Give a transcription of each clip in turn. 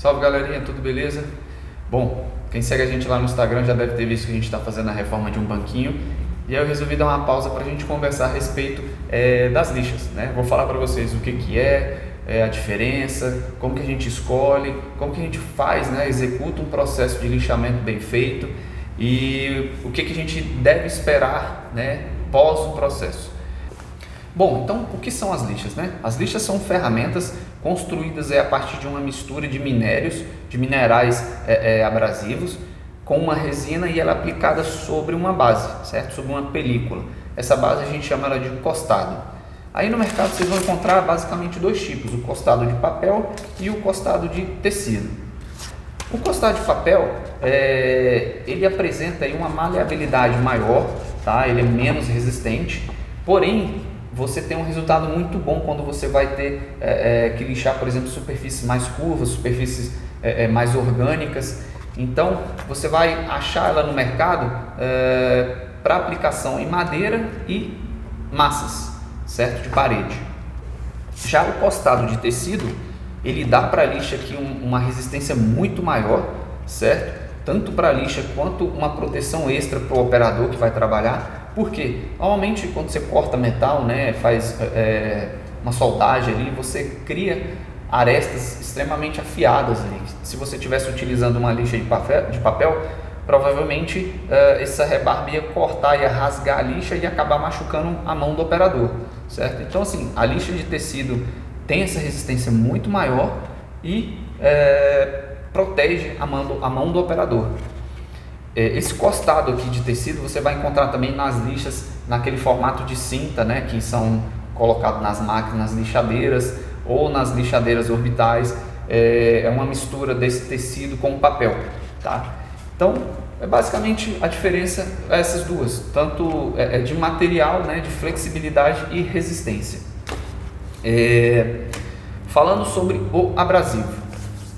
Salve galerinha, tudo beleza? Bom, quem segue a gente lá no Instagram já deve ter visto que a gente está fazendo a reforma de um banquinho. E aí eu resolvi dar uma pausa para a gente conversar a respeito das lixas, né? Vou falar para vocês o que é a diferença, como que a gente escolhe, como que a gente faz, né? Executa um processo de lixamento bem feito e o que a gente deve esperar, né? Pós o processo. Bom, então o que são as lixas, né? As lixas são ferramentas construídas a partir de uma mistura de minérios, de minerais abrasivos, com uma resina e ela é aplicada sobre uma base, certo? Sobre uma película. Essa base a gente chama ela de costado. Aí no mercado vocês vão encontrar basicamente dois tipos, o costado de papel e o costado de tecido. O costado de papel, ele apresenta aí uma maleabilidade maior, tá? Ele é menos resistente, porém você tem um resultado muito bom quando você vai ter que lixar, por exemplo, superfícies mais curvas, superfícies mais orgânicas. Então, você vai achar ela no mercado para aplicação em madeira e massas, certo? De parede. Já o costado de tecido, ele dá para a lixa aqui uma resistência muito maior, certo? Tanto para a lixa quanto uma proteção extra para o operador que vai trabalhar. Porque normalmente quando você corta metal, né, faz uma soldagem ali, você cria arestas extremamente afiadas ali. Se você estivesse utilizando uma lixa de papel, provavelmente essa rebarba ia cortar, ia rasgar a lixa e acabar machucando a mão do operador, certo? Então assim, a lixa de tecido tem essa resistência muito maior e protege a mão do operador. Esse costado aqui de tecido você vai encontrar também nas lixas, naquele formato de cinta, né, que são colocados nas máquinas lixadeiras ou nas lixadeiras orbitais. É uma mistura desse tecido com papel, tá? Então, basicamente a diferença é essas duas, tanto de material, né, de flexibilidade e resistência. Falando sobre o abrasivo.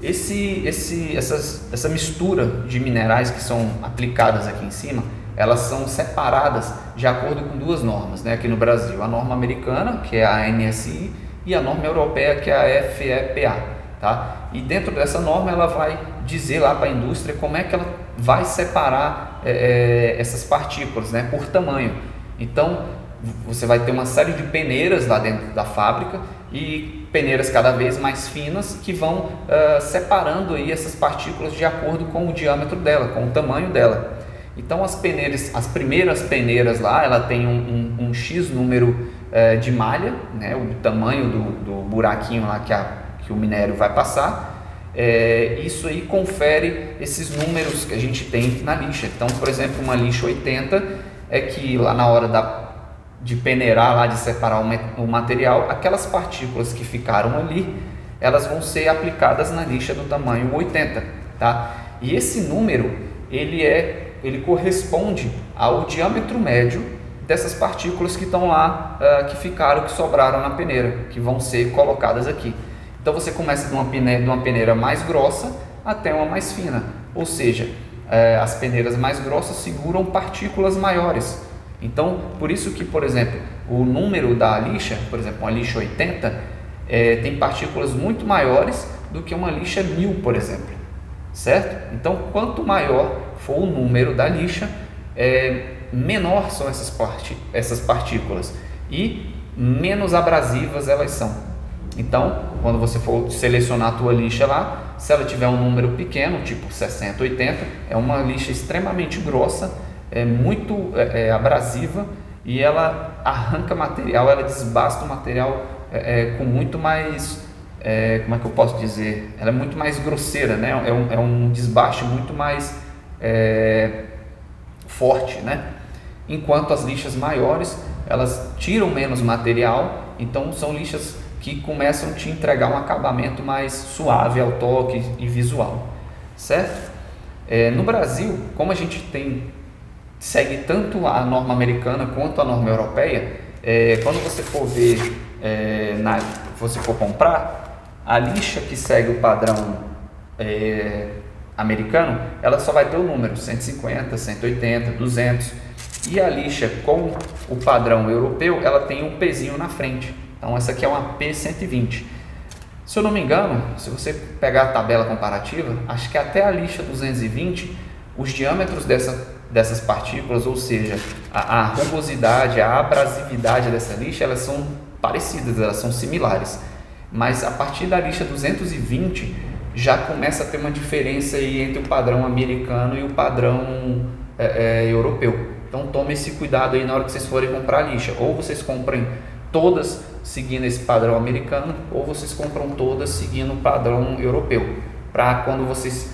Essa mistura de minerais que são aplicadas aqui em cima, elas são separadas de acordo com duas normas, né, aqui no Brasil. A norma americana, que é a ANSI, e a norma europeia, que é a FEPA. Tá? E dentro dessa norma ela vai dizer lá para a indústria como é que ela vai separar essas partículas, né, por tamanho. Então você vai ter uma série de peneiras lá dentro da fábrica e peneiras cada vez mais finas que vão separando aí essas partículas de acordo com o diâmetro dela, com o tamanho dela. Então as primeiras peneiras lá, ela tem um X número de malha, né, o tamanho do buraquinho lá que o minério vai passar. Isso aí confere esses números que a gente tem na lixa. Então, por exemplo, uma lixa 80 é que lá na hora de peneirar, lá de separar o material, aquelas partículas que ficaram ali, elas vão ser aplicadas na lixa do tamanho 80, tá? E esse número, ele corresponde ao diâmetro médio dessas partículas que estão lá, que sobraram na peneira, que vão ser colocadas aqui. Então você começa de uma peneira mais grossa até uma mais fina, ou seja, as peneiras mais grossas seguram partículas maiores. Então, por isso que, por exemplo, o número da lixa, por exemplo, uma lixa 80, tem partículas muito maiores do que uma lixa 1000, por exemplo, certo? Então, quanto maior for o número da lixa, menor são essas partículas e menos abrasivas elas são. Então, quando você for selecionar a tua lixa lá, se ela tiver um número pequeno, tipo 60, 80, é uma lixa extremamente grossa, muito abrasiva e ela arranca material, ela desbasta o material com muito mais, como é que eu posso dizer? Ela é muito mais grosseira, né? É um desbaste muito mais forte, né? Enquanto as lixas maiores, elas tiram menos material, então são lixas que começam a te entregar um acabamento mais suave ao toque e visual, certo? No Brasil, como a gente segue tanto a norma americana quanto a norma europeia, quando você for ver, você for comprar, a lixa que segue o padrão americano, ela só vai ter o número 150, 180, 200, e a lixa com o padrão europeu, ela tem um pezinho na frente. Então essa aqui é uma P120. Se eu não me engano, se você pegar a tabela comparativa, acho que até a lixa 220, os diâmetros dessas partículas, ou seja, a rugosidade, a abrasividade dessa lixa, elas são parecidas, elas são similares. Mas a partir da lixa 220 já começa a ter uma diferença aí entre o padrão americano e o padrão europeu. Então tome esse cuidado aí na hora que vocês forem comprar a lixa. Ou vocês comprem todas seguindo esse padrão americano, ou vocês compram todas seguindo o padrão europeu. Para quando vocês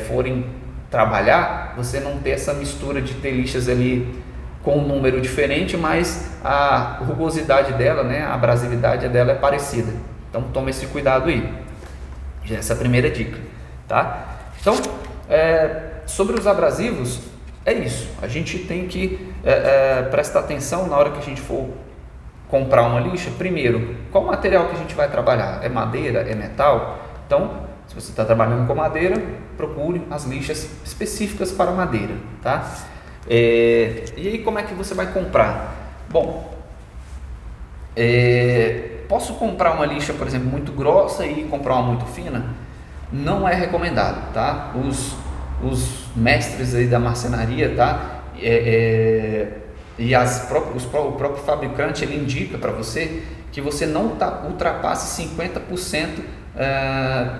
forem trabalhar, você não ter essa mistura de ter lixas ali com um número diferente, mas a rugosidade dela, né, a abrasividade dela é parecida. Então tome esse cuidado aí. Já essa é a primeira dica, tá? Então, sobre os abrasivos, é isso. A gente tem que prestar atenção na hora que a gente for comprar uma lixa. Primeiro, qual material que a gente vai trabalhar? É madeira? É metal? Então, se você está trabalhando com madeira, procure as lixas específicas para madeira, tá? E aí, como é que você vai comprar? Bom, posso comprar uma lixa, por exemplo, muito grossa e comprar uma muito fina? Não é recomendado, tá? Os mestres aí da marcenaria, tá? E o próprio fabricante, ele indica para você que você não ultrapasse 50%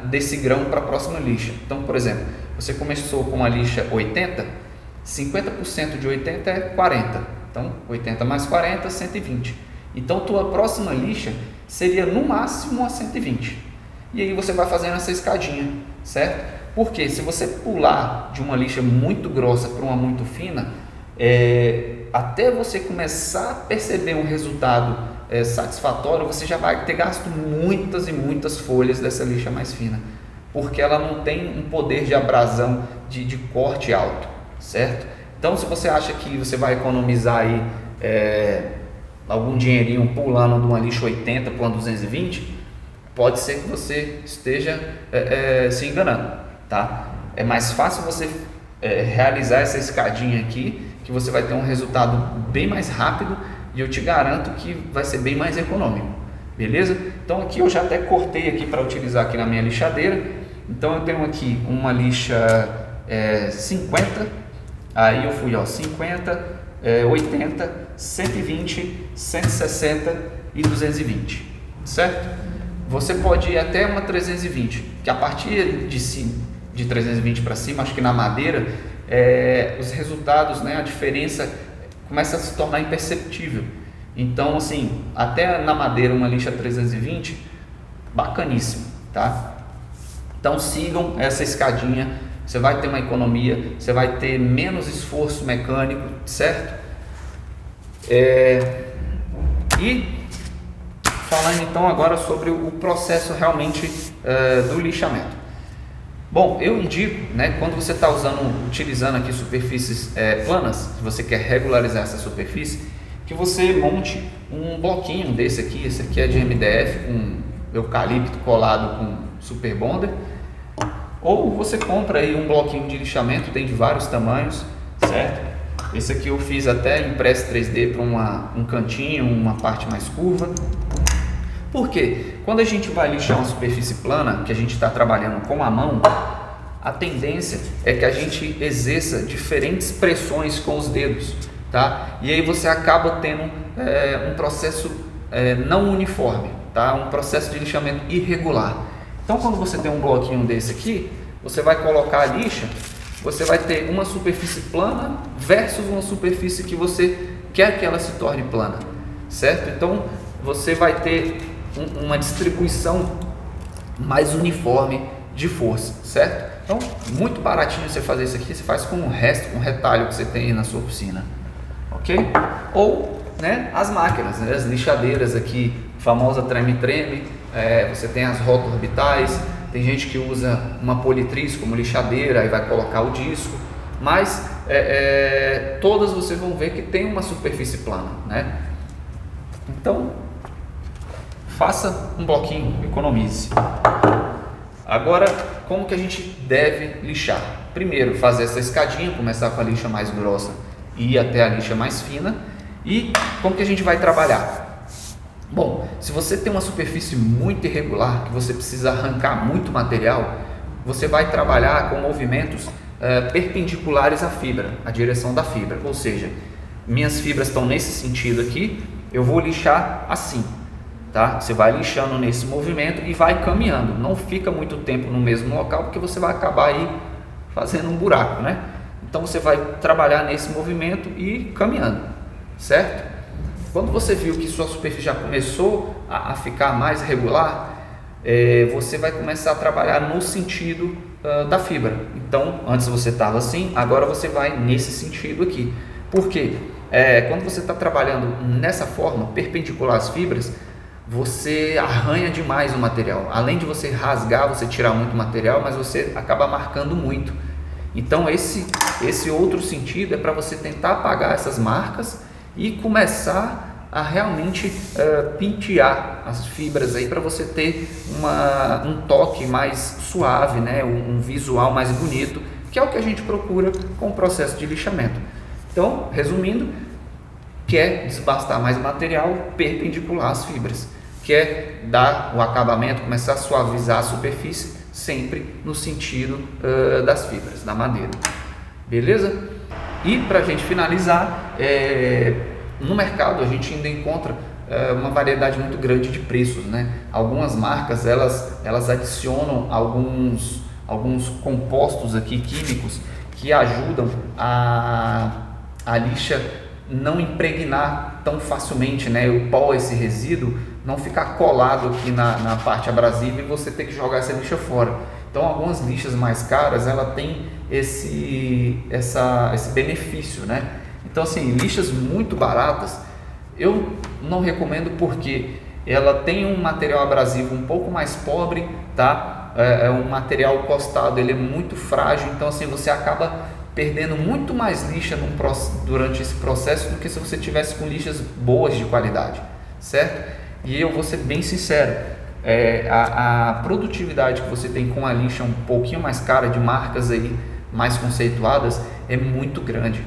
desse grão para a próxima lixa. Então, por exemplo, você começou com uma lixa 80, 50% de 80 é 40. Então, 80 mais 40, 120. Então, tua próxima lixa seria no máximo a 120. E aí você vai fazendo essa escadinha, certo? Porque se você pular de uma lixa muito grossa para uma muito fina, até você começar a perceber um resultado satisfatório, você já vai ter gasto muitas e muitas folhas dessa lixa mais fina, porque ela não tem um poder de abrasão de corte alto, certo? Então, se você acha que você vai economizar aí algum dinheirinho pulando de uma lixa 80 para uma 220, pode ser que você esteja se enganando, tá? É mais fácil você realizar essa escadinha aqui, que você vai ter um resultado bem mais rápido e eu te garanto que vai ser bem mais econômico, beleza? Então aqui eu já até cortei aqui para utilizar aqui na minha lixadeira. Então eu tenho aqui uma lixa 50, aí eu fui 50, 80, 120, 160 e 220, certo? Você pode ir até uma 320, que a partir de 320 para cima, acho que na madeira, os resultados, né, a diferença começa a se tornar imperceptível. Então, assim, até na madeira uma lixa 320, bacaníssimo, tá? Então sigam essa escadinha, você vai ter uma economia, você vai ter menos esforço mecânico, certo? E falando então agora sobre o processo realmente do lixamento. Bom, eu indico, né, quando você está utilizando aqui superfícies planas, se você quer regularizar essa superfície, que você monte um bloquinho desse aqui. Esse aqui é de MDF com eucalipto colado com super bonder, ou você compra aí um bloquinho de lixamento, tem de vários tamanhos, certo? Esse aqui eu fiz até impresso 3D para um cantinho, uma parte mais curva. Por quê? Quando a gente vai lixar uma superfície plana, que a gente está trabalhando com a mão, a tendência é que a gente exerça diferentes pressões com os dedos, tá? E aí você acaba tendo um processo não uniforme, tá? Um processo de lixamento irregular. Então, quando você tem um bloquinho desse aqui, você vai colocar a lixa, você vai ter uma superfície plana versus uma superfície que você quer que ela se torne plana, certo? Então, você vai ter uma distribuição mais uniforme de força, certo? Então, muito baratinho você fazer isso aqui, você faz com um retalho que você tem aí na sua oficina, ok? Ou, né, as máquinas, né, as lixadeiras aqui, famosa treme-treme, você tem as rotorbitais, tem gente que usa uma politriz como lixadeira e vai colocar o disco, mas todas vocês vão ver que tem uma superfície plana, né? Então, faça um bloquinho, economize. Agora, como que a gente deve lixar? Primeiro, fazer essa escadinha, começar com a lixa mais grossa e ir até a lixa mais fina. E como que a gente vai trabalhar? Bom, se você tem uma superfície muito irregular, que você precisa arrancar muito material, você vai trabalhar com movimentos perpendiculares à fibra, à direção da fibra. Ou seja, minhas fibras estão nesse sentido aqui, eu vou lixar assim, tá? Você vai lixando nesse movimento e vai caminhando. Não fica muito tempo no mesmo local, porque você vai acabar aí fazendo um buraco, né? Então você vai trabalhar nesse movimento e caminhando, certo? Quando você viu que sua superfície já começou a ficar mais regular, você vai começar a trabalhar no sentido da fibra. Então, antes você estava assim, agora você vai nesse sentido aqui. Por quê? Quando você está trabalhando nessa forma, perpendicular às fibras, você arranha demais o material. Além de você rasgar, você tirar muito material, mas você acaba marcando muito. Então, esse outro sentido é para você tentar apagar essas marcas e começar a realmente pentear as fibras aí, para você ter um toque mais suave, né? Um visual mais bonito, que é o que a gente procura com o processo de lixamento. Então, resumindo, quer desbastar mais material perpendicular às fibras, quer dar o acabamento, começar a suavizar a superfície, sempre no sentido das fibras, da madeira. Beleza? E para a gente finalizar, no mercado a gente ainda encontra uma variedade muito grande de preços, né? Algumas marcas elas adicionam alguns compostos aqui químicos que ajudam a lixa não impregnar tão facilmente, né? O pó, esse resíduo, não ficar colado aqui na parte abrasiva e você ter que jogar essa lixa fora. Então, algumas lixas mais caras, ela tem esse benefício, né? Então, assim, lixas muito baratas, eu não recomendo, porque ela tem um material abrasivo um pouco mais pobre, tá? Um material costado, ele é muito frágil, então assim, você acaba perdendo muito mais lixa durante esse processo do que se você tivesse com lixas boas de qualidade, certo? E eu vou ser bem sincero, a produtividade que você tem com a lixa um pouquinho mais cara, de marcas aí mais conceituadas, é muito grande.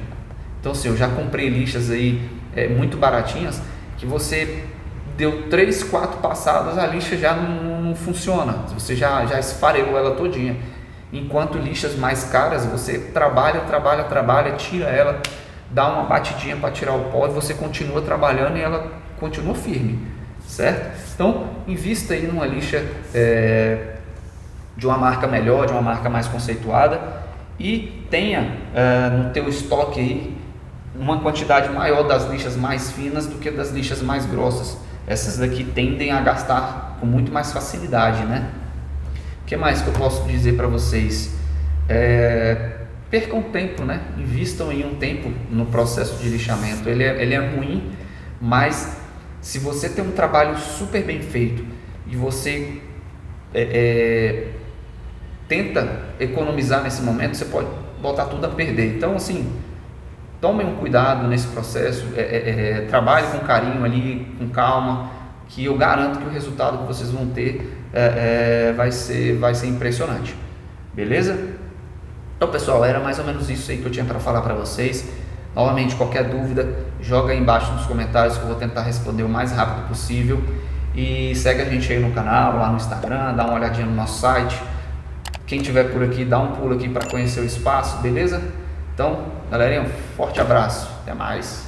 Então assim, eu já comprei lixas aí muito baratinhas, que você deu 3, 4 passadas, a lixa já não funciona, você já esfarelou ela todinha. Enquanto lixas mais caras, você trabalha, tira ela, dá uma batidinha para tirar o pó e você continua trabalhando e ela continua firme, certo? Então, invista aí numa lixa de uma marca melhor, de uma marca mais conceituada, e tenha no teu estoque aí uma quantidade maior das lixas mais finas do que das lixas mais grossas. Essas daqui tendem a gastar com muito mais facilidade, né? O que mais que eu posso dizer para vocês? Percam tempo, né? Invistam em um tempo no processo de lixamento. Ele é ruim, mas se você tem um trabalho super bem feito e você tenta economizar nesse momento, você pode botar tudo a perder. Então, assim, tomem um cuidado nesse processo, trabalhe com carinho ali, com calma, que eu garanto que o resultado que vocês vão ter vai ser impressionante. Beleza? Então, pessoal, era mais ou menos isso aí que eu tinha para falar para vocês. Novamente, qualquer dúvida, joga aí embaixo nos comentários que eu vou tentar responder o mais rápido possível. E segue a gente aí no canal, lá no Instagram, dá uma olhadinha no nosso site. Quem tiver por aqui, dá um pulo aqui para conhecer o espaço, beleza? Então, galerinha, um forte abraço, até mais.